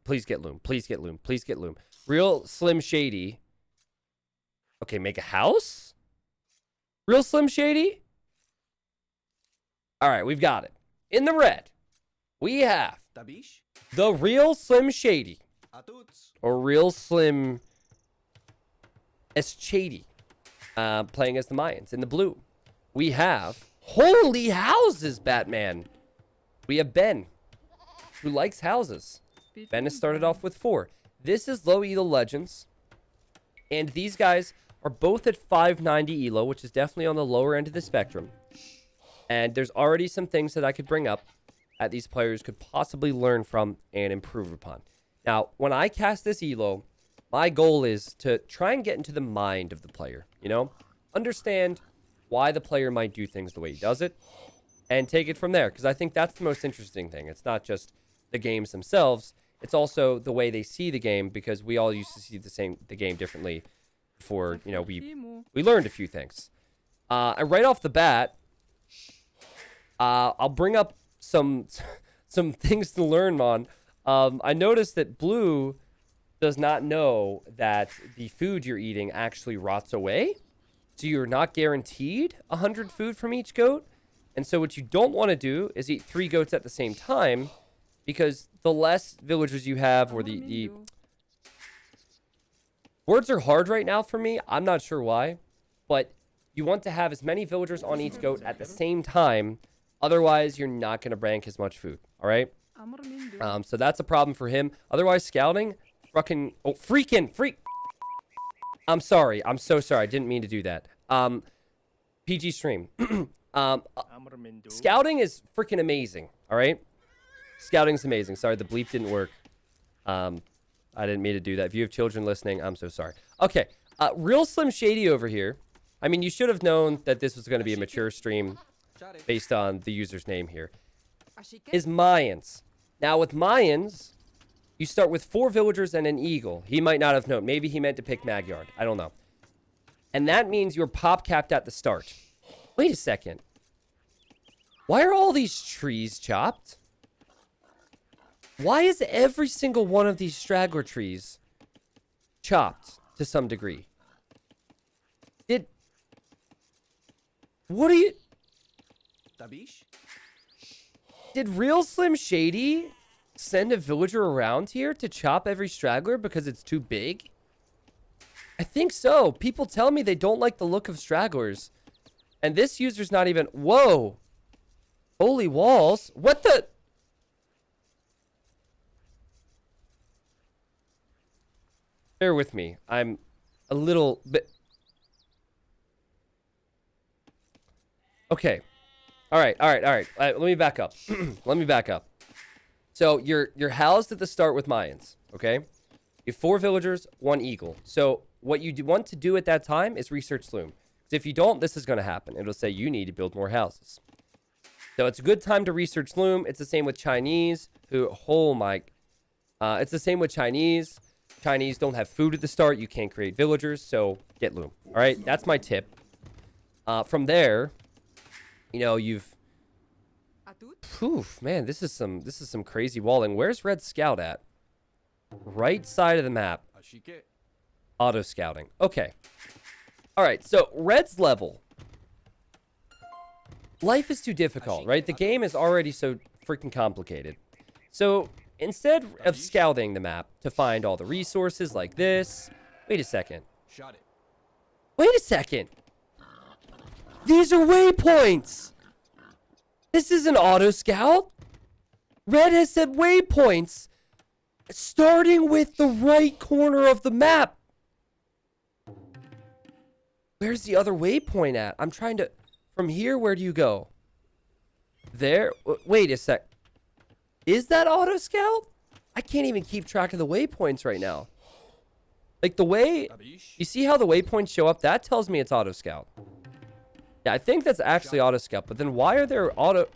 Please get loom. Please get loom. Please get loom. Real Slim Shady. Okay, make a house? Real Slim Shady? All right, we've got it. In the red, we have the Real Slim Shady. Or Real Slim Shady. Playing as the Mayans. In the blue, we have... Holy houses, Batman. We have Ben, who likes houses. Ben has started off with 4. This is low Elo Legends. And these guys are both at 590 Elo, which is definitely on the lower end of the spectrum. And there's already some things that I could bring up that these players could possibly learn from and improve upon. Now, when I cast this Elo, my goal is to try and get into the mind of the player, you know? Understand why the player might do things the way he does it, and take it from there, because I think that's the most interesting thing. It's not just the games themselves, it's also the way they see the game, because we all used to see the game differently before, you know, we learned a few things. And right off the bat, I'll bring up some things to learn on. I noticed that Blue does not know that the food you're eating actually rots away. So you're not guaranteed 100 food from each goat. And so what you don't want to do is eat 3 goats at the same time, because the less villagers you have, or the words are hard right now for me. I'm not sure why, but you want to have as many villagers on each goat at the same time. Otherwise, you're not going to rank as much food. All right. So that's a problem for him. Otherwise, scouting, freak. I'm sorry. I'm so sorry. I didn't mean to do that. PG stream. Scouting is freaking amazing. All right. Scouting's amazing. Sorry, the bleep didn't work. I didn't mean to do that. If you have children listening, I'm so sorry. Okay. Real Slim Shady over here. I mean, you should have known that this was going to be a mature stream based on the user's name here. Is Mayans. Now, with Mayans, you start with 4 villagers and an eagle. He might not have known. Maybe he meant to pick Magyard. I don't know. And that means you're pop capped at the start. Wait a second. Why are all these trees chopped? Why is every single one of these straggler trees chopped to some degree? What are you... Did Real Slim Shady send a villager around here to chop every straggler because it's too big? I think so. People tell me they don't like the look of stragglers. And this user's not even... Whoa. Holy walls. What the... Bear with me. I'm a little bit... Okay. All right. Let me back up. So you're housed at the start with Mayans, okay? You have 4 villagers, 1 eagle. So what you want to do at that time is research Loom. Because if you don't, this is going to happen. It'll say you need to build more houses. So it's a good time to research Loom. It's the same with Chinese, it's the same with Chinese. Chinese don't have food at the start. You can't create villagers, so get Loom. All right, that's my tip. From there, you know, man, this is some crazy walling. Where's Red Scout at? Right side of the map. Auto scouting. Okay. All right, so Red's level. Life is too difficult, right? The game is already so freaking complicated. So instead of scouting the map to find all the resources like this... Wait a second. These are waypoints! This is an auto scout? Red has set waypoints starting with the right corner of the map. Where's the other waypoint at? I'm trying to... From here, where do you go? There? Wait a sec. Is that auto scout? I can't even keep track of the waypoints right now. Like the way... You see how the waypoints show up? That tells me it's auto scout. Yeah, I think that's actually auto scout. But then why are there auto...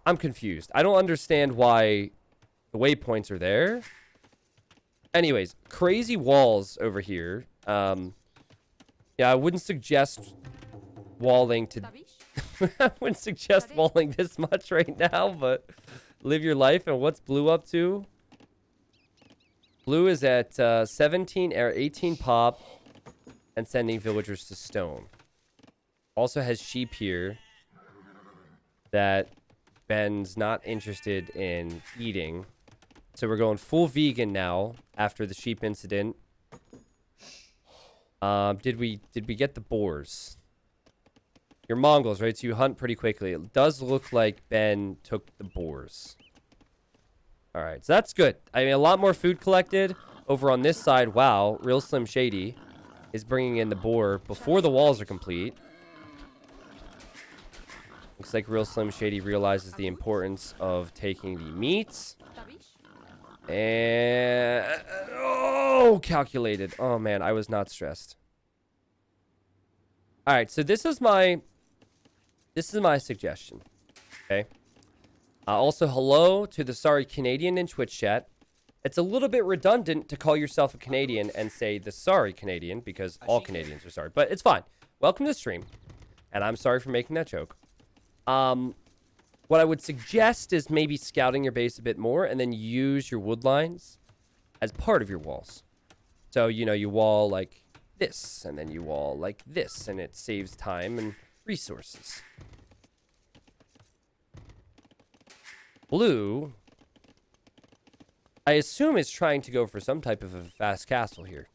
I'm confused. I don't understand why the waypoints are there. Anyways, crazy walls over here. Yeah, I wouldn't suggest walling to... I wouldn't suggest walling this much right now, but Live your life. And what's Blue up to? Blue is at 17 or 18 pop and sending villagers to stone. Also has sheep here that Ben's not interested in eating. So we're going full vegan now after the sheep incident. Did we get the boars? You're Mongols, right? So you hunt pretty quickly. It does look like Ben took the boars. All right, so that's good. I mean, a lot more food collected over on this side. Wow, Real Slim Shady is bringing in the boar before the walls are complete. Looks like Real Slim Shady realizes the importance of taking the meats. And... oh, calculated. Oh, man, I was not stressed. All right, so this is my suggestion, okay? Also, hello to the sorry Canadian in Twitch chat. It's a little bit redundant to call yourself a Canadian and say the sorry Canadian because all Canadians are sorry, but it's fine. Welcome to the stream, and I'm sorry for making that joke. What I would suggest is maybe scouting your base a bit more and then use your wood lines as part of your walls. So, you know, you wall like this, and then you wall like this, and it saves time and resources. Blue, I assume, is trying to go for some type of a fast castle here.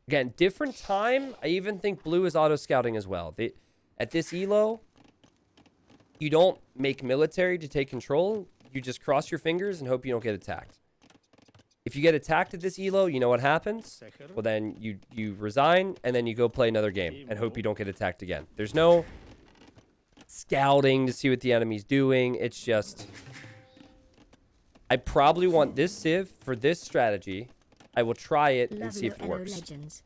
Again, different time. I even think Blue is auto-scouting as well. At this elo, you don't make military to take control. You just cross your fingers and hope you don't get attacked. If you get attacked at this elo, you know what happens? Well, then you resign, and then you go play another game and hope you don't get attacked again. There's no scouting to see what the enemy's doing. It's just... I probably want this Civ for this strategy. I will try it and see if it works. Elo Legends.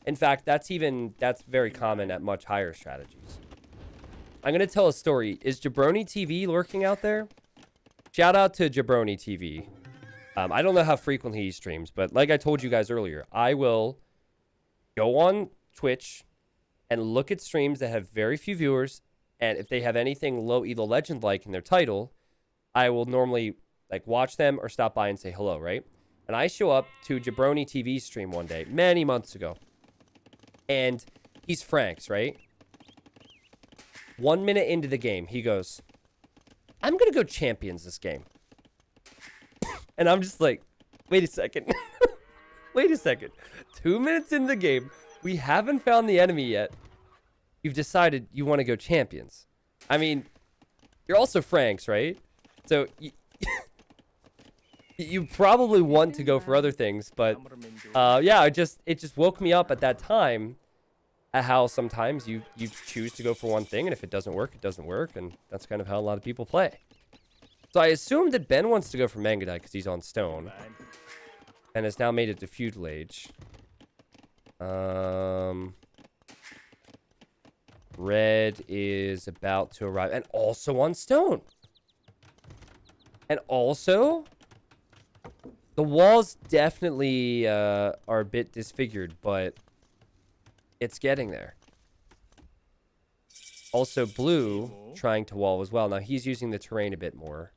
In fact, that's very common at much higher strategies. I'm going to tell a story. Is Jabroni TV lurking out there? Shout out to Jabroni TV. I don't know how frequently he streams, but like I told you guys earlier, I will go on Twitch and look at streams that have very few viewers, and if they have anything low Elo Legend like in their title, I will normally like watch them or stop by and say hello, right? And I show up to Jabroni TV stream one day, many months ago, and he's Frank's, right? 1 minute into the game, he goes, I'm going to go champions this game. And I'm just like, wait a second. Wait a second. 2 minutes in the game, we haven't found the enemy yet. You've decided you want to go champions. I mean, you're also Frank's, right? So you probably want to go for other things, but yeah, it just woke me up at that time at how sometimes you choose to go for one thing, and if it doesn't work, it doesn't work, and that's kind of how a lot of people play. So I assume that Ben wants to go for Mangadai because he's on stone, and has now made it to feudal age. Red is about to arrive, and also on stone. And also, the walls definitely are a bit disfigured, but it's getting there. Also, Blue trying to wall as well. Now, he's using the terrain a bit more.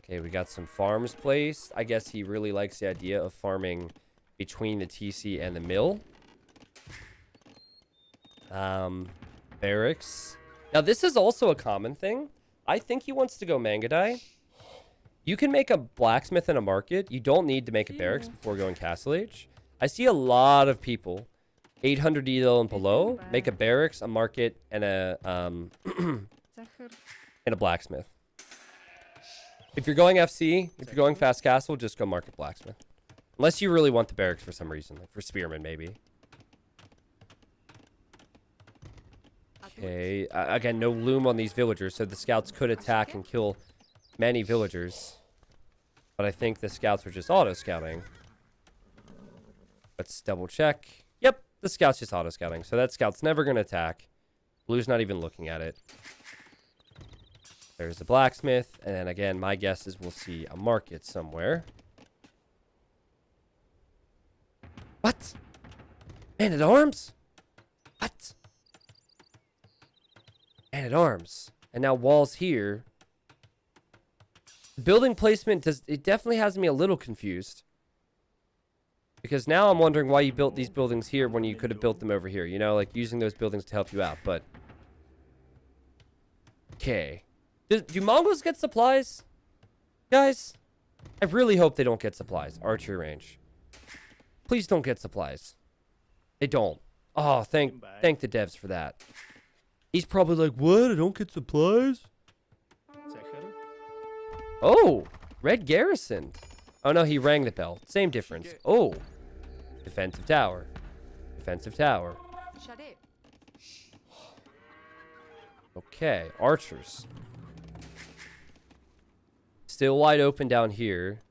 Okay, we got some farms placed. I guess he really likes the idea of farming between the TC and the mill. Barracks. Now, this is also a common thing. I think he wants to go Mangadai. You can make a blacksmith and a market. You don't need to make a barracks before going Castle Age. I see a lot of people, 800 Elo and below, make a barracks, a market, and a and a blacksmith. If you're going FC, if you're going fast castle, just go market blacksmith. Unless you really want the barracks for some reason, like for spearmen maybe. Okay, again, no loom on these villagers, so the scouts could attack and kill many villagers. But I think the scouts were just auto-scouting. Let's double check. Yep, the scout's just auto-scouting, so that scout's never going to attack. Blue's not even looking at it. There's the blacksmith, and then again, my guess is we'll see a market somewhere. What? Man at arms? What? Man at arms. and now walls here. Building placement it definitely has me a little confused. Because now I'm wondering why you built these buildings here when you could have built them over here. You know, like using those buildings to help you out, but... Okay. Do Mongols get supplies? Guys, I really hope they don't get supplies. Archery range. Please don't get supplies. They don't. Oh, thank the devs for that. He's probably like, what? I don't get supplies? Oh, red garrison. Oh, no, he rang the bell. Same difference. Oh, defensive tower. Defensive tower. Okay, archers. Still wide open down here.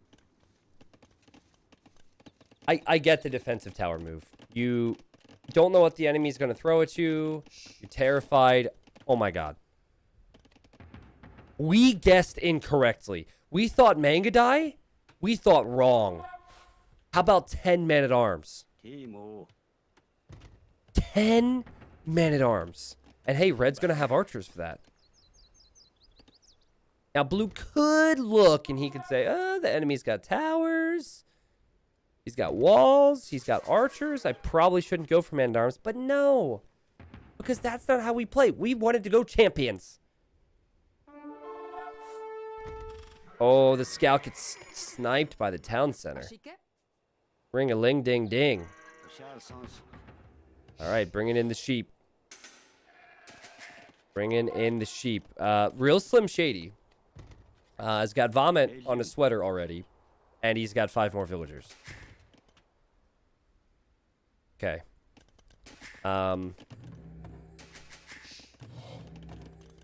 I get the defensive tower move. You don't know what the enemy's going to throw at you. You're terrified. Oh, my God. We guessed incorrectly. We thought Mangadai. We thought wrong. How about 10 men-at-arms? 10 men-at-arms. And hey, red's going to have archers for that. Now, blue could look and he could say, oh, the enemy's got towers. He's got walls. He's got archers. I probably shouldn't go for men-at-arms. But no. Because that's not how we play. We wanted to go champions. Oh, the scout gets sniped by the town center. Ring-a-ling-ding-ding. All right, bringing in the sheep. Bringing in the sheep. Real Slim Shady has got vomit on his sweater already. And he's got 5 more villagers. Okay.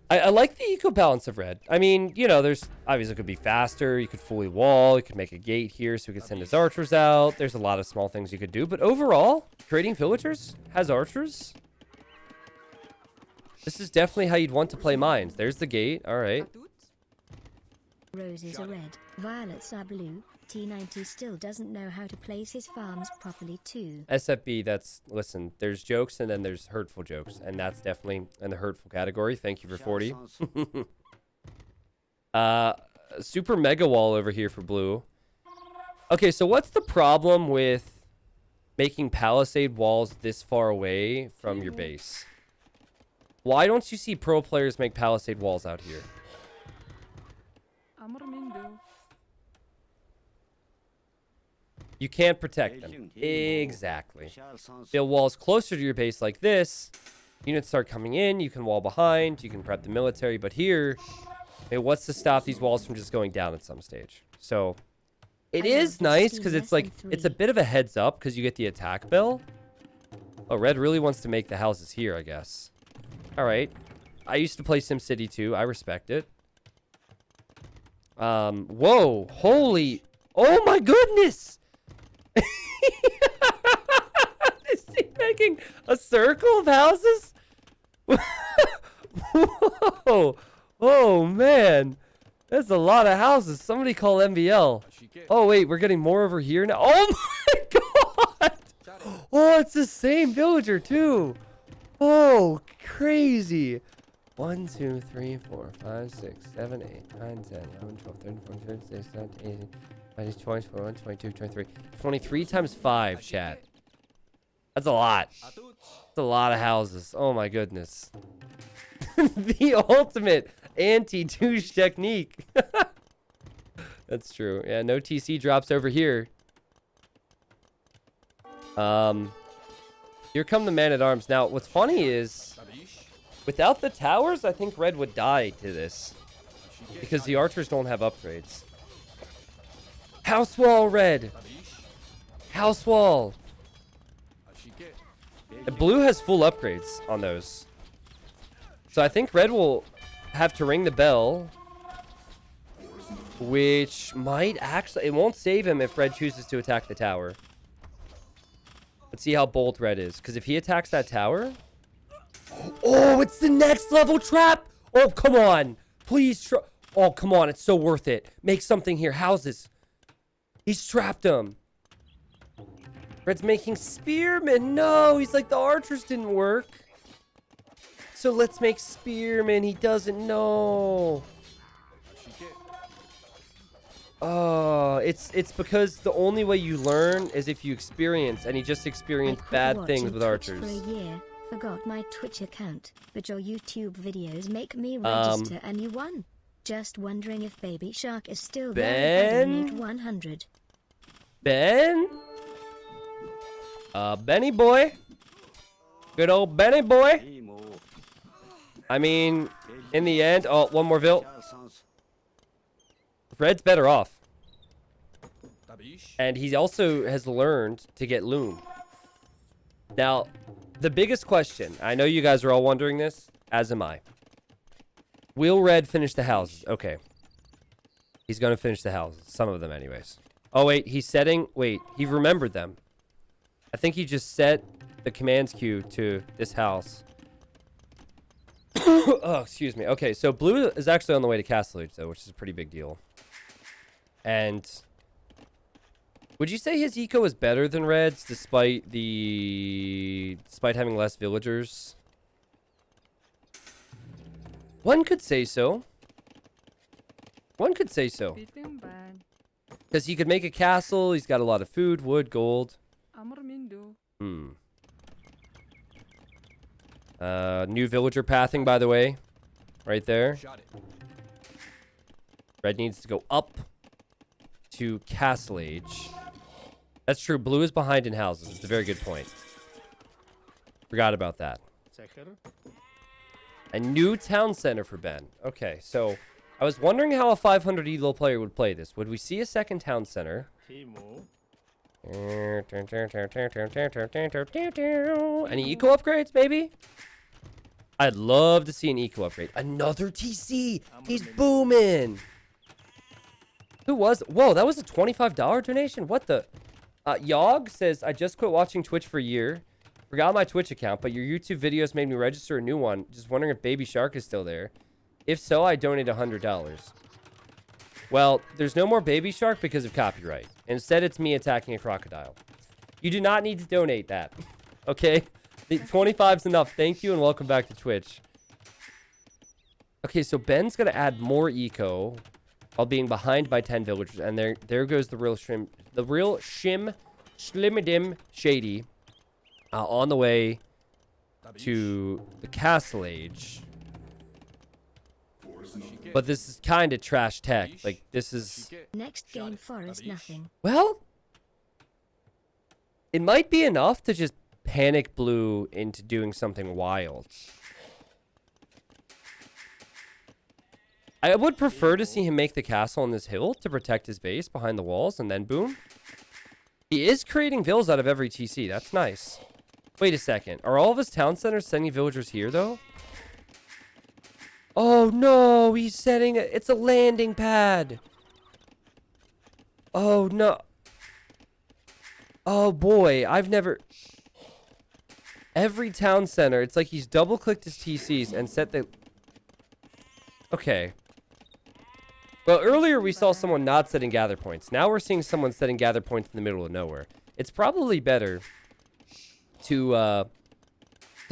I like the eco balance of red. I mean, you know, there's obviously it could be faster. You could fully wall. You could make a gate here so we could send his archers out. There's a lot of small things you could do. But overall, trading villagers has archers. This is definitely how you'd want to play mines. There's the gate. All right. Roses are red, violets are blue. T90 still doesn't know how to place his farms properly too. SFB, listen, there's jokes and then there's hurtful jokes. And that's definitely in the hurtful category. Thank you for 40. Super mega wall over here for blue. Okay, so what's the problem with making palisade walls this far away from your base? Why don't you see pro players make palisade walls out here? You can't protect them. Exactly. Build walls closer to your base like this. Units start coming in. You can wall behind. You can prep the military. But here, what's to stop these walls from just going down at some stage? So, it is nice because it's like, it's a bit of a heads up because you get the attack bell. Oh, red really wants to make the houses here, I guess. All right. I used to play SimCity 2. I respect it. Whoa. Holy. Oh my goodness. Is he making a circle of houses? Whoa. Oh, man. That's a lot of houses. Somebody call MBL. Oh, wait. We're getting more over here now. Oh, my God. Oh, it's the same villager, too. Oh, crazy. 1, 2, 3, 4, 5, 6, 7, 8, 9, 10, 11, 12, 13, 14, 15, 16, 17, 18, 19, 20, 21, 22, 23. 23 times 5, chat. That's a lot. That's a lot of houses. Oh my goodness. The ultimate anti-douche technique. That's true. Yeah, no TC drops over here. Here come the man-at-arms. Now, what's funny is, without the towers, I think red would die to this. Because the archers don't have upgrades. House wall, red. House wall. And blue has full upgrades on those. So I think red will have to ring the bell. Which might actually... It won't save him if red chooses to attack the tower. Let's see how bold red is. Because if he attacks that tower... Oh, it's the next level trap! Oh, come on. Please. Oh, come on. It's so worth it. Make something here. Houses. He's trapped him. Red's making spearmen. No, he's like, the archers didn't work. So let's make Spearman. He doesn't know. Oh, it's because the only way you learn is if you experience, and he just experienced bad things with archers. For a year, forgot my Twitch account, but your YouTube videos make me register a new one. Just wondering if Baby Shark is still there. If I donate 100. Ben? Benny boy. Good old Benny boy. I mean, in the end, oh, one more Vil. Red's better off. And he also has learned to get loom. Now, the biggest question, I know you guys are all wondering this, as am I. Will Red finish the houses? Okay. He's going to finish the houses. Some of them anyways. Oh, wait. He's setting... Wait. He remembered them. I think he just set the commands queue to this house. Oh, excuse me. Okay, so Blue is actually on the way to Castle Age, though, which is a pretty big deal. And... Would you say his eco is better than Red's, despite having less villagers? One could say so. One could say so. Because he could make a castle, he's got a lot of food, wood, gold. New villager pathing, by the way. Right there. Red needs to go up to Castle Age. That's true. Blue is behind in houses. It's a very good point. Forgot about that. A new town center for Ben. Okay, so I was wondering how a 500 Elo player would play this. Would we see a second town center? Any eco upgrades, maybe? I'd love to see an eco upgrade. Another TC! He's booming! Who was... Whoa, that was a $25 donation? What the... Yogg says, I just quit watching Twitch for a year. Forgot my Twitch account, but your YouTube videos made me register a new one. Just wondering if Baby Shark is still there. If so, I donate $100. Well, there's no more Baby Shark because of copyright. Instead, it's me attacking a crocodile. You do not need to donate that. Okay? The 25's enough. Thank you and welcome back to Twitch. Okay, so Ben's going to add more eco while being behind by 10 villagers. And there goes the real shrimp. The real Schlimmidim Shady on the way to the Castle Age. But this is kind of trash tech. Like, this is... Next game forest nothing. Well, it might be enough to just panic Blue into doing something wild. I would prefer to see him make the castle on this hill to protect his base behind the walls, and then boom. He is creating villas out of every TC. That's nice. Wait a second. Are all of his town centers sending villagers here, though? Oh, no. He's setting... It's a landing pad. Oh, no. Oh, boy. I've never... Every town center, it's like he's double-clicked his TCs and set the... Okay. Well, earlier we saw someone not setting gather points. Now we're seeing someone setting gather points in the middle of nowhere. It's probably better to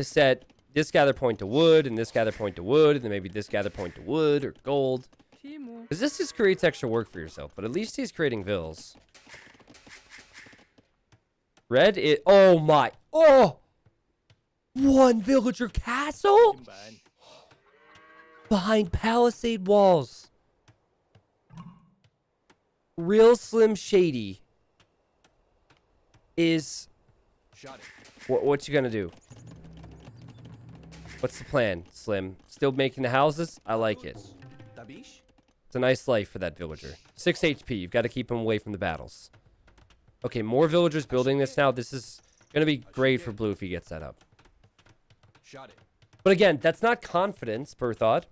set this gather point to wood and this gather point to wood and then maybe this gather point to wood or gold. Because this just creates extra work for yourself. But at least he's creating vills. Red is... Oh, my... Oh! One villager castle? Behind palisade walls. Real Slim Shady is... What you gonna do? What's the plan, Slim? Still making the houses? I like it. It's a nice life for that villager. 6 HP. You've got to keep him away from the battles. Okay, more villagers building this now. This is gonna be great for Blue if he gets that up. But again, that's not confidence, per thought.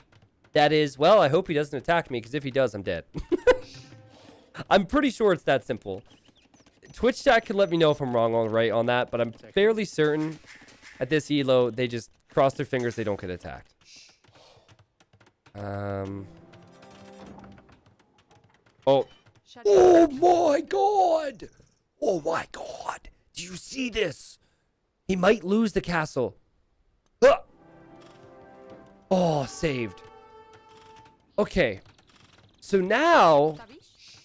That is, well, I hope he doesn't attack me, because if he does, I'm dead. I'm pretty sure it's that simple. Twitch chat can let me know if I'm wrong or right on that, but I'm fairly certain at this elo, they just cross their fingers they don't get attacked. Oh. Oh my god! Oh my god! Do you see this? He might lose the castle. Oh, saved. Okay. So now,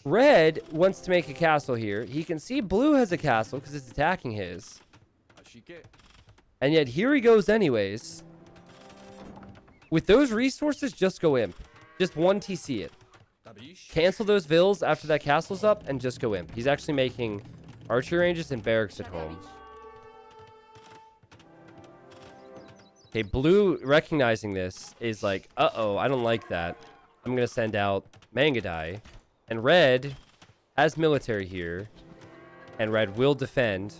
red wants to make a castle here. He can see blue has a castle because it's attacking his. And yet here he goes anyways. With those resources, just go imp. Just one TC it. Cancel those vills after that castle's up and just go imp. He's actually making archery ranges and barracks at home. Okay, blue recognizing this is like, uh-oh, I don't like that. I'm going to send out Mangadai. And red has military here. And red will defend.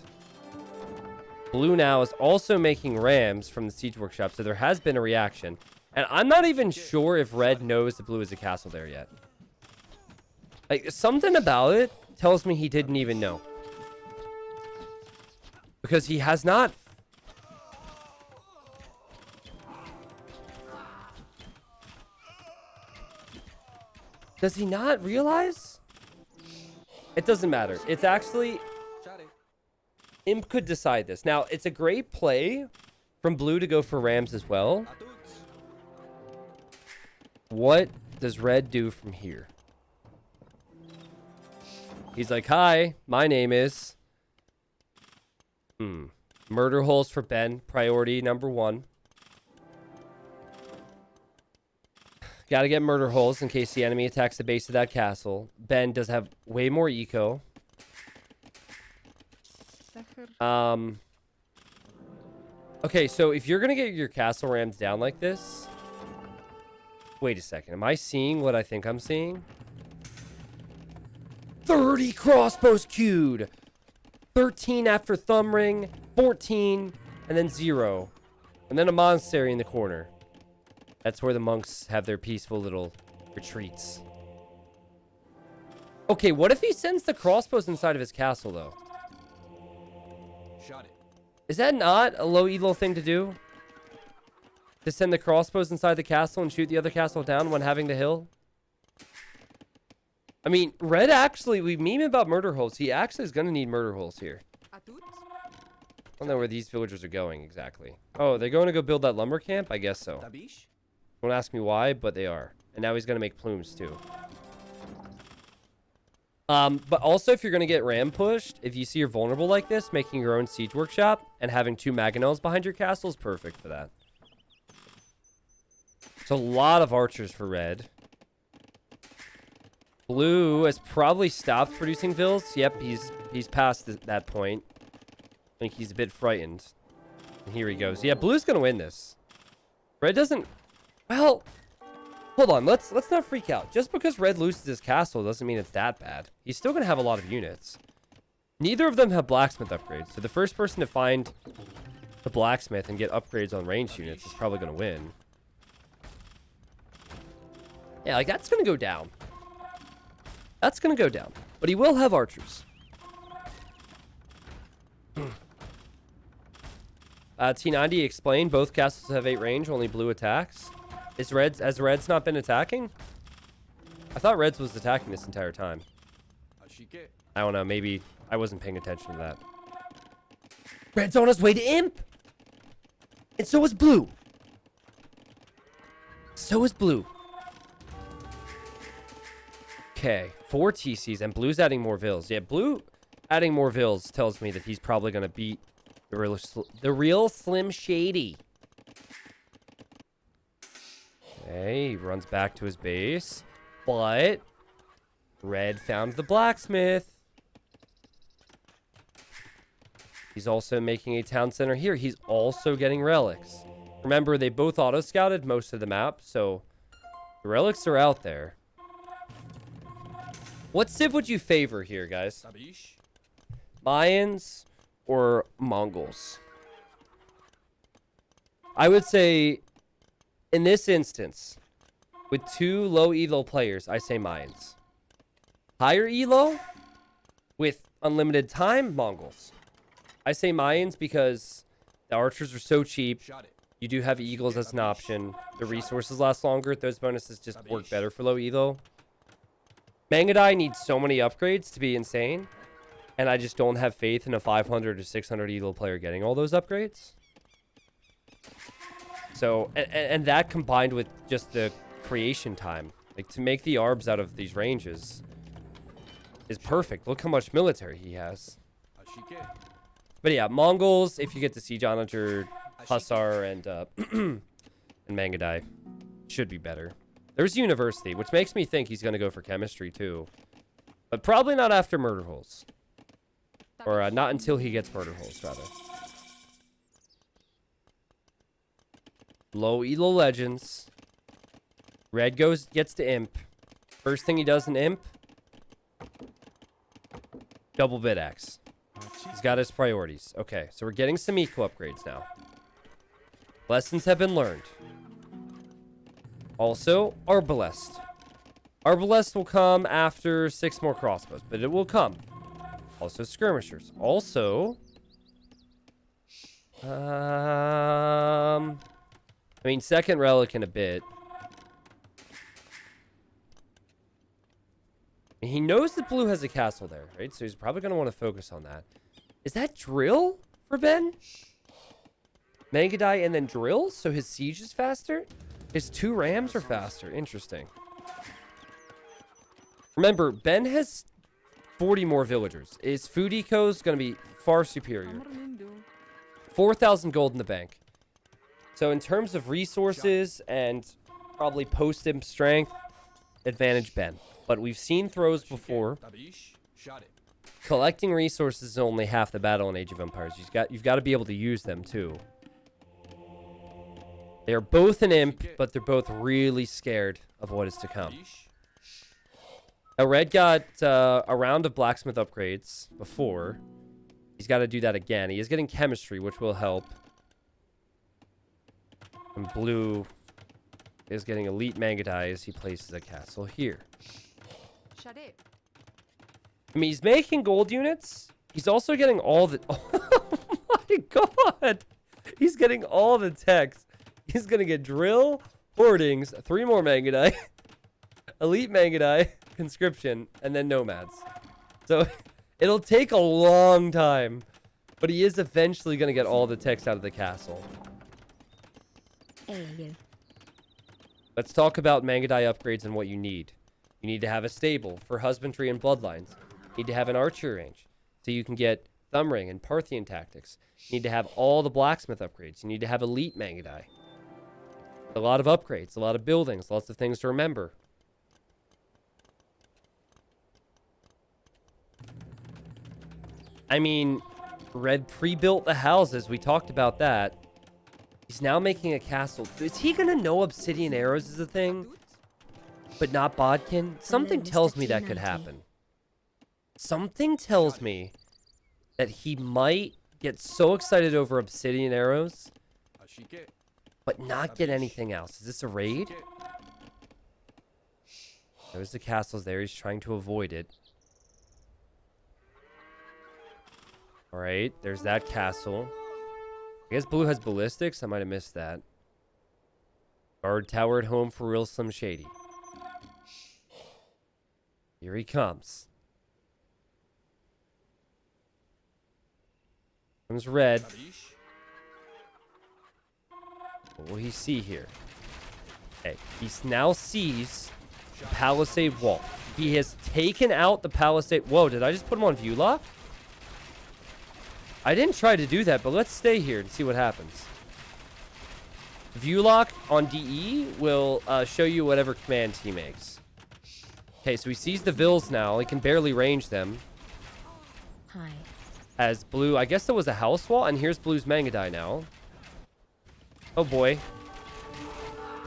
Blue now is also making rams from the siege workshop, so there has been a reaction. And I'm not even sure if red knows that blue is a castle there yet. Like, something about it tells me he didn't even know. Because he has not... Does he not realize? It doesn't matter. It's actually... Imp could decide this. Now, it's a great play from blue to go for rams as well. What does red do from here? He's like, hi, my name is... Murder holes for Ben. Priority number 1. Gotta get murder holes in case the enemy attacks the base of that castle. Ben does have way more eco. Okay, so if you're gonna get your castle rams down like this... Wait a second. Am I seeing what I think I'm seeing? 30 crossbows queued! 13 after thumb ring, 14, and then 0. And then a monastery in the corner. That's where the monks have their peaceful little retreats. Okay, what if he sends the crossbows inside of his castle, though? Is that not a low elo thing to do? To send the crossbows inside the castle and shoot the other castle down when having the hill? I mean, red actually, we meme about murder holes. He actually is going to need murder holes here. I don't know where these villagers are going exactly. Oh, they're going to go build that lumber camp? I guess so. Don't ask me why, but they are. And now he's going to make plumes too. But also, if you're going to get ram pushed, if you see you're vulnerable like this, making your own siege workshop and having 2 mangonels behind your castle is perfect for that. It's a lot of archers for red. Blue has probably stopped producing vills. Yep, he's past that point. I think he's a bit frightened. And here he goes. Yeah, blue's going to win this. Red doesn't... Well... Hold on, let's not freak out. Just because red loses his castle doesn't mean it's that bad. He's still going to have a lot of units. Neither of them have blacksmith upgrades. So the first person to find the blacksmith and get upgrades on ranged units is probably going to win. Yeah, like that's going to go down. That's going to go down. But he will have archers. T90 explained both castles have 8 range, only blue attacks. Has Red's not been attacking? I thought Red's was attacking this entire time. I don't know, maybe I wasn't paying attention to that. Red's on his way to imp! And so is blue. So is blue. Okay, 4 TCs, and blue's adding more vills. Yeah, blue adding more vills tells me that he's probably going to beat the real Slim Shady. Okay, he runs back to his base. But red found the blacksmith. He's also making a town center here. He's also getting relics. Remember, they both auto-scouted most of the map, so the relics are out there. What civ would you favor here, guys? Mayans or Mongols? I would say, in this instance, with 2 low elo players, I say Mayans. Higher elo, with unlimited time, Mongols. I say Mayans because the archers are so cheap. You do have eagles as an option. The resources last longer. Those bonuses just work better for low elo. Mangadai needs so many upgrades to be insane. And I just don't have faith in a 500 or 600 elo player getting all those upgrades. So, and that combined with just the creation time, like to make the arbs out of these ranges is perfect. Look how much military he has. But yeah, Mongols, if you get the Siege Onager, Hussar, and Mangadai, should be better. There's University, which makes me think he's going to go for Chemistry too. But probably not after Murder Holes. Or not until he gets Murder Holes, rather. Low Elo Legends. Red gets to Imp. First thing he does in Imp, double bit axe. He's got his priorities. Okay, so we're getting some eco upgrades now. Lessons have been learned. Also, Arbalest. Arbalest will come after 6 more crossbows, but it will come. Also, skirmishers. Also, I mean, second relic in a bit. He knows that blue has a castle there, right? So he's probably going to want to focus on that. Is that drill for Ben? Mangadai and then drill? So his siege is faster? His 2 rams are faster. Interesting. Remember, Ben has 40 more villagers. His food eco is going to be far superior. 4,000 gold in the bank. So in terms of resources and probably post-imp strength, advantage Ben. But we've seen throws before. Collecting resources is only half the battle in Age of Empires. You've got to be able to use them too. They are both an imp, but they're both really scared of what is to come. Now, Red got a round of blacksmith upgrades before. He's got to do that again. He is getting chemistry, which will help. And blue is getting elite Mangadai as he places a castle here. I mean, he's making gold units. He's also getting all the... Oh my god! He's getting all the techs. He's going to get drill, hoardings, 3 more Mangadai, elite Mangadai, conscription, and then nomads. So it'll take a long time, but he is eventually going to get all the techs out of the castle. Let's talk about Mangadai upgrades and what you need. You need to have a stable for husbandry and bloodlines. You need to have an archery range so you can get thumb ring and Parthian tactics. You need to have all the blacksmith upgrades. You need to have elite Mangadai. A lot of upgrades, a lot of buildings, lots of things to remember. I mean, Red pre-built the houses. We talked about that. He's now making a castle. Is he going to know obsidian arrows is a thing, but not bodkin? Something tells me that could happen. Something tells me that he might get so excited over obsidian arrows, but not get anything else. Is this a raid? There's the castles there. He's trying to avoid it. Alright, there's that castle. I guess blue has ballistics. I might have missed that. Guard tower at home for real Slim Shady. Here he comes. Comes red. What will he see here? Okay, he now sees the palisade wall. He has taken out the palisade. Whoa, did I just put him on view lock? I didn't try to do that, but let's stay here and see what happens. View lock on DE will show you whatever commands he makes. Okay, so he sees the vills now. He can barely range them. Hi. As blue, I guess there was a house wall, and here's blue's Mangadai now. Oh boy.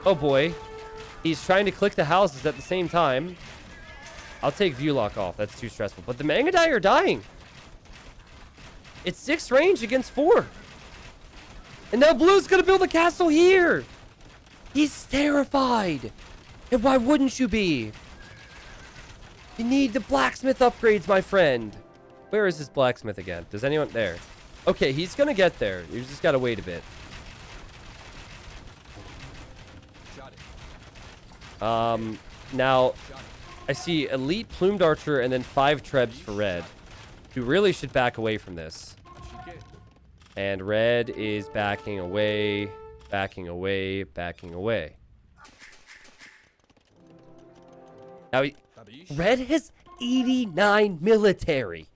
Oh boy. He's trying to click the houses at the same time. I'll take view lock off. That's too stressful. But the Mangadai are dying. It's 6 range against 4. And now blue's gonna build a castle here. He's terrified. And why wouldn't you be? You need the blacksmith upgrades, my friend. Where is this blacksmith again? Does anyone... There. Okay, he's gonna get there. You just gotta wait a bit. Now, I see elite plumed archer and then 5 trebs for red. You really should back away from this. And red is backing away. Backing away, backing away. Now, red has 89 military.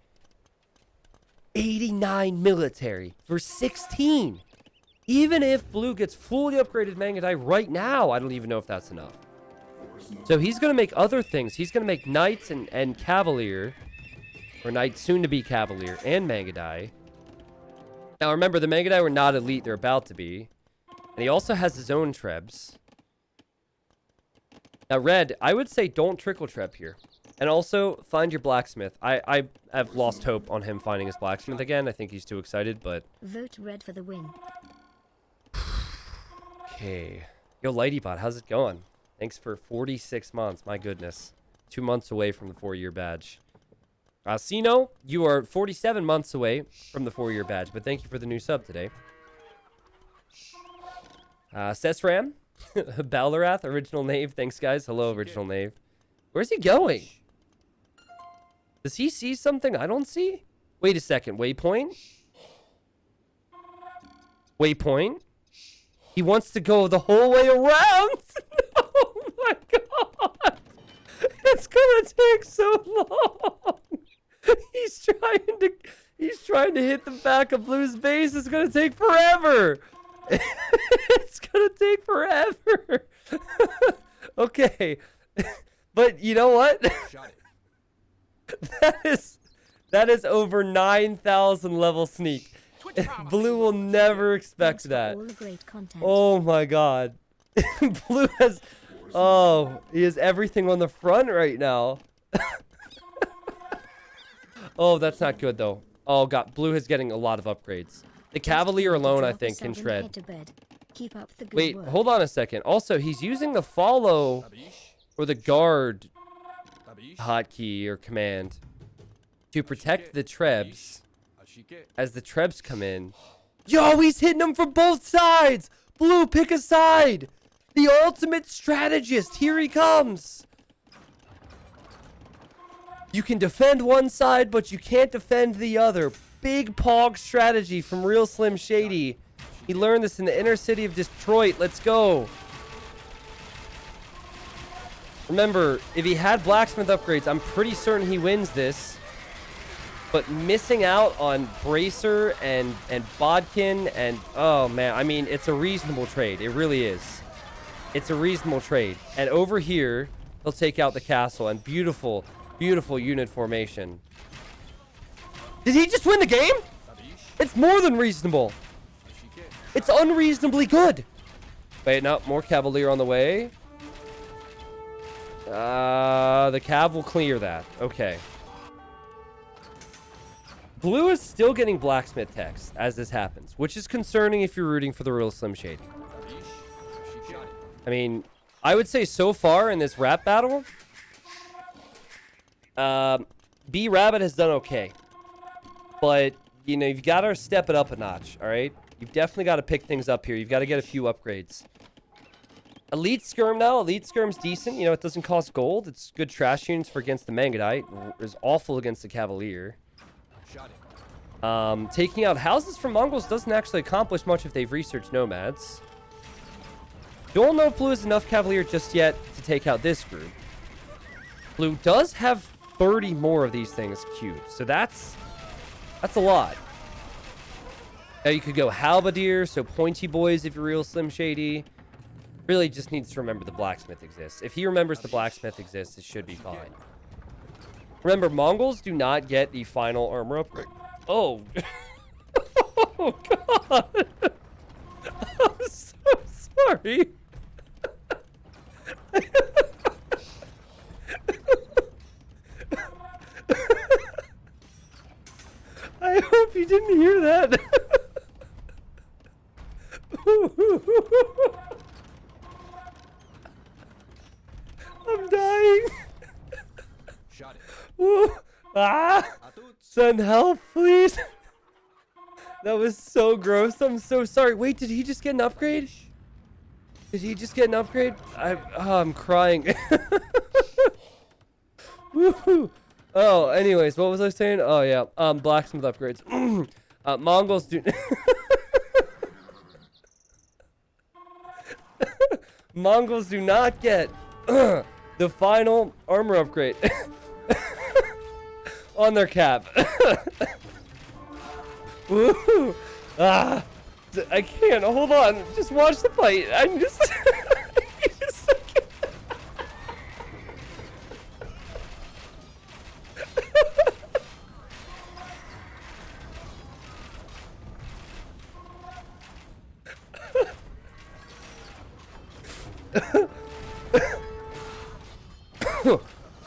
89 military for 16. Even if blue gets fully upgraded Mangadai right now, I don't even know if that's enough. So he's going to make other things. He's going to make knights and cavalier. Or knight soon to be cavalier and Mangadai. Now remember, the Mangadai were not elite. They're about to be. And he also has his own trebs. Now red, I would say don't trickle treb here. And also find your blacksmith. I have lost hope on him finding his blacksmith again. I think he's too excited, but... Vote red for the win. Okay. Yo, Lightybot, how's it going? Thanks for 46 months. My goodness. 2 months away from the 4-year badge. Sino, you are 47 months away from the 4-year badge, but thank you for the new sub today. Sesram, Balarath, original Knave. Thanks, guys. Hello, original Knave. Where's he going? Does he see something I don't see? Wait a second. Waypoint? Waypoint? He wants to go the whole way around? Oh my god! It's gonna take so long! He's trying to hit the back of Blue's base. It's gonna take forever. It's gonna take forever. Okay, but you know what? that is over 9,000 level sneak. Blue will never expect that. Oh my god. Blue has... Oh, he has everything on the front right now. Oh, that's not good, though. Oh, God. Blue is getting a lot of upgrades. The Cavalier alone, I think, can shred. Wait, hold on a second. Also, he's using the follow or the guard hotkey or command to protect the trebs as the trebs come in. Yo, he's hitting them from both sides! Blue, pick a side! The ultimate strategist! Here he comes! You can defend one side, but you can't defend the other. Big Pog strategy from Real Slim Shady. He learned this in the inner city of Detroit. Let's go. Remember, if he had blacksmith upgrades, I'm pretty certain he wins this. But missing out on Bracer and Bodkin and... Oh, man. I mean, it's a reasonable trade. It really is. It's a reasonable trade. And over here, he'll take out the castle. And beautiful, beautiful unit formation. Did he just win the game? It's more than reasonable. It's unreasonably good. Wait, no. More Cavalier on the way. The Cav will clear that. Okay. Blue is still getting blacksmith text as this happens, which is concerning if you're rooting for the Real Slim Shady. I mean, I would say so far in this rap battle, B Rabbit has done okay. But, you know, you've got to step it up a notch, all right? You've definitely got to pick things up here. You've got to get a few upgrades. Elite Skirm now. Elite Skirm's decent. You know, it doesn't cost gold. It's good trash units for against the Mangadite. It's awful against the Cavalier. Taking out houses from Mongols doesn't actually accomplish much if they've researched nomads. Don't know if Blue has enough Cavalier just yet to take out this group. Blue does have 30 more of these things queued, so that's a lot. Now you could go Halberdier, so pointy boys if you're Real Slim Shady. Really just needs to remember the blacksmith exists. If he remembers the blacksmith exists, it should be fine. Remember, Mongols do not get the final armor upgrade. Oh. Oh, God. I'm so sorry. I hope you didn't hear that. I'm dying. Ah! Send help, please. That was so gross. I'm so sorry. Wait, did he just get an upgrade? Did he just get an upgrade? I'm crying. Woohoo! Oh, anyways, what was I saying? Oh yeah, blacksmith upgrades. Mongols do. Mongols do not get the final armor upgrade on their cap. Woo! Ah, I can't. Hold on. Just watch the fight. I'm just. Just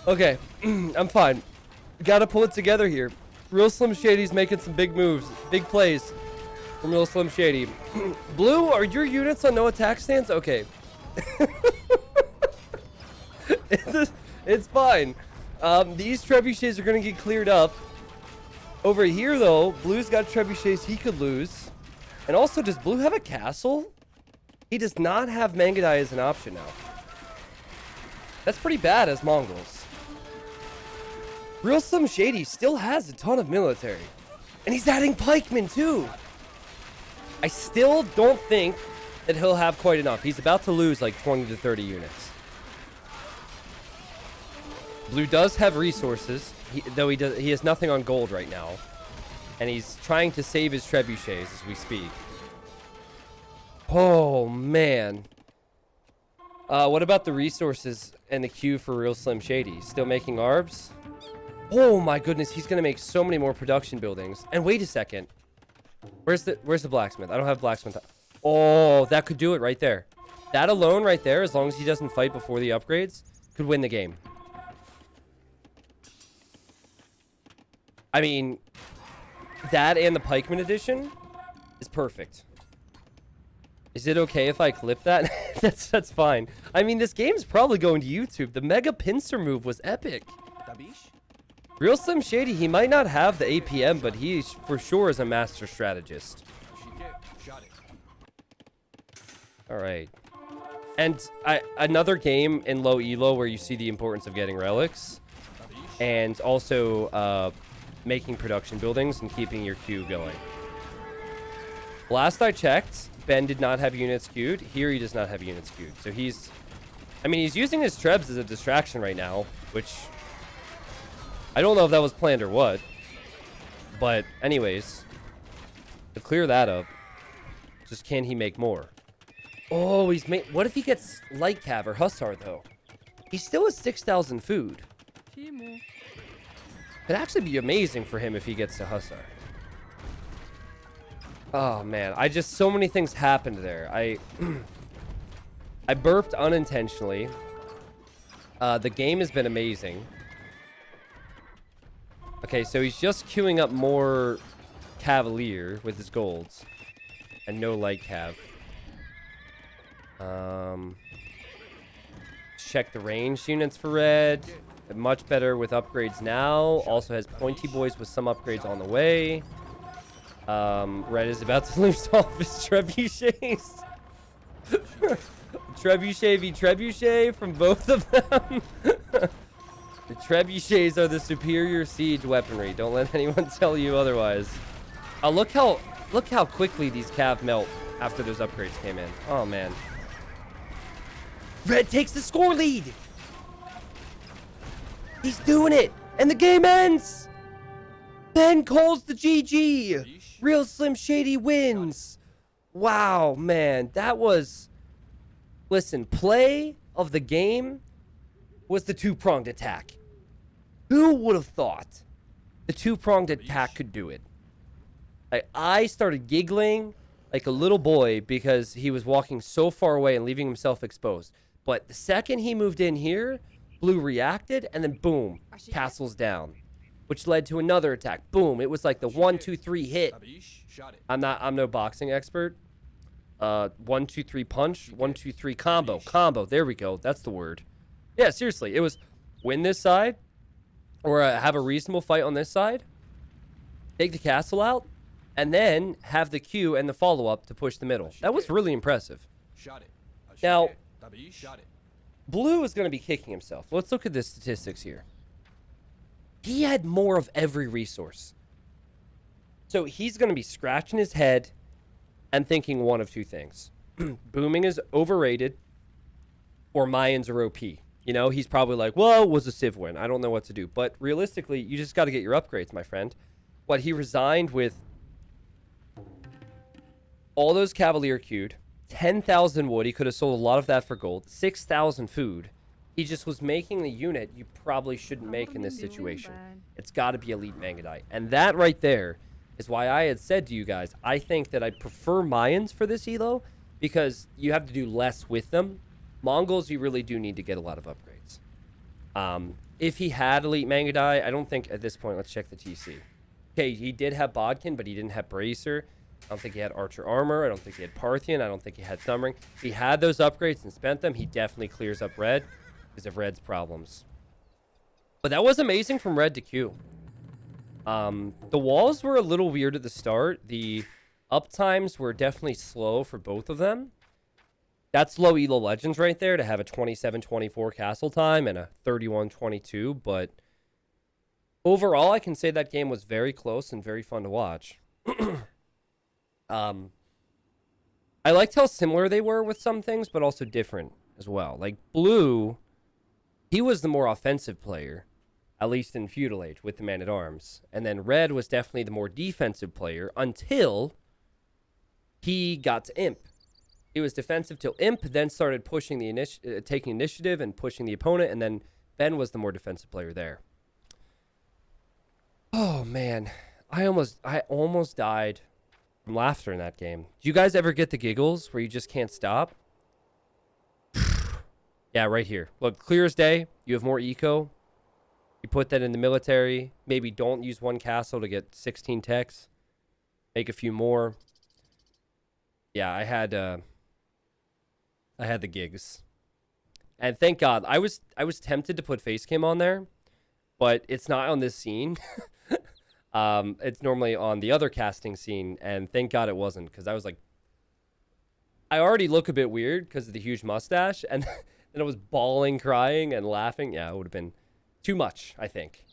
okay, I'm fine. Gotta pull it together here. Real Slim Shady's making some big moves, big plays from Real Slim Shady. Blue, are your units on no attack stance? Okay. It's fine. These trebuchets are gonna get cleared up. Over here, though, Blue's got trebuchets he could lose. And also, does Blue have a castle? He does not have Mangudai as an option now. That's pretty bad as Mongols. Real Slim Shady still has a ton of military. And he's adding pikemen, too. I still don't think that he'll have quite enough. He's about to lose like 20 to 30 units. Blue does have resources, though he has nothing on gold right now. And he's trying to save his trebuchets as we speak. Oh, man. What about the resources and the queue for Real Slim Shady? Still making arbs? Oh my goodness, he's gonna make so many more production buildings. And wait a second. Where's the blacksmith? I don't have blacksmith. Oh, that could do it right there. That alone right there, as long as he doesn't fight before the upgrades, could win the game. I mean, that and the pikeman edition is perfect. Is it okay if I clip that? That's fine. I mean, this game's probably going to YouTube. The Mega Pincer move was epic. Real Slim Shady, he might not have the APM, but he for sure is a master strategist. All right. And another game in low elo where you see the importance of getting relics and also making production buildings and keeping your queue going. Last I checked, Ben did not have units queued. Here he does not have units queued. So he's using his trebs as a distraction right now, which I don't know if that was planned or what. But anyways, to clear that up, just can he make more? Oh, what if he gets light cav or hussar though? He still has 6,000 food. It'd actually be amazing for him if he gets to hussar. Oh man, so many things happened there. I burped unintentionally. The game has been amazing. Okay, so he's just queuing up more Cavalier with his golds. And no light cav. Check the ranged units for red. Much better with upgrades now. Also has pointy boys with some upgrades on the way. Red is about to lose all of his trebuchets. Trebuchet v trebuchet from both of them. The trebuchets are the superior siege weaponry. Don't let anyone tell you otherwise. Look how quickly these cav melt after those upgrades came in. Oh man. Red takes the score lead. He's doing it, and the game ends. Ben calls the GG. Real Slim Shady wins. Wow, man, that was. Listen, play of the game was the two-pronged attack. Who would have thought the two-pronged attack could do it? I started giggling like a little boy because he was walking so far away and leaving himself exposed. But the second he moved in here, Blue reacted, and then boom, castle's down, which led to another attack. Boom, it was like the 1, 2, 3 hit. I'm no boxing expert. 1, 2, 3 punch, 1, 2, 3 combo. There we go. That's the word. Yeah, seriously, it was win this side, or have a reasonable fight on this side, take the castle out, and then have the Q and the follow-up to push the middle. That was really impressive. Now, Blue is going to be kicking himself. Let's look at the statistics here. He had more of every resource. So he's going to be scratching his head and thinking one of two things. Booming is overrated, or Mayans are OP. You know, he's probably like, well, it was a Civ win. I don't know what to do. But realistically, you just got to get your upgrades, my friend. What, he resigned with all those Cavalier queued, 10,000 wood. He could have sold a lot of that for gold, 6,000 food. He just was making the unit you probably shouldn't make in this situation. It's got to be Elite Mangadite. And that right there is why I had said to you guys, I think that I prefer Mayans for this elo because you have to do less with them. Mongols, you really do need to get a lot of upgrades. If he had Elite Mangadite, I don't think at this point, let's check the TC. Okay, he did have Bodkin, but he didn't have Bracer. I don't think he had Archer Armor. I don't think he had Parthian. I don't think he had Thumbring. If he had those upgrades and spent them, he definitely clears up Red because of Red's problems. But that was amazing from Red to Q. The walls were a little weird at the start. The uptimes were definitely slow for both of them. That's low Elo Legends right there to have a 27-24 castle time and a 31-22. But overall, I can say that game was very close and very fun to watch. I liked how similar they were with some things, but also different as well. Like Blue, he was the more offensive player, at least in Feudal Age, with the Man-at-Arms. And then Red was definitely the more defensive player until he got to Imp. He was defensive till Imp, then started pushing the taking initiative and pushing the opponent, and then Ben was the more defensive player there. Oh man, I almost died from laughter in that game. Do you guys ever get the giggles where you just can't stop? Yeah, right here. Look, clear as day. You have more eco. You put that in the military. Maybe don't use one castle to get 16 techs. Make a few more. Yeah, I had the gigs. And thank God. I was tempted to put Facecam on there, but it's not on this scene. It's normally on the other casting scene, and thank God it wasn't, because I was like, I already look a bit weird because of the huge mustache, and then I was bawling, crying, and laughing. Yeah, it would have been too much, I think.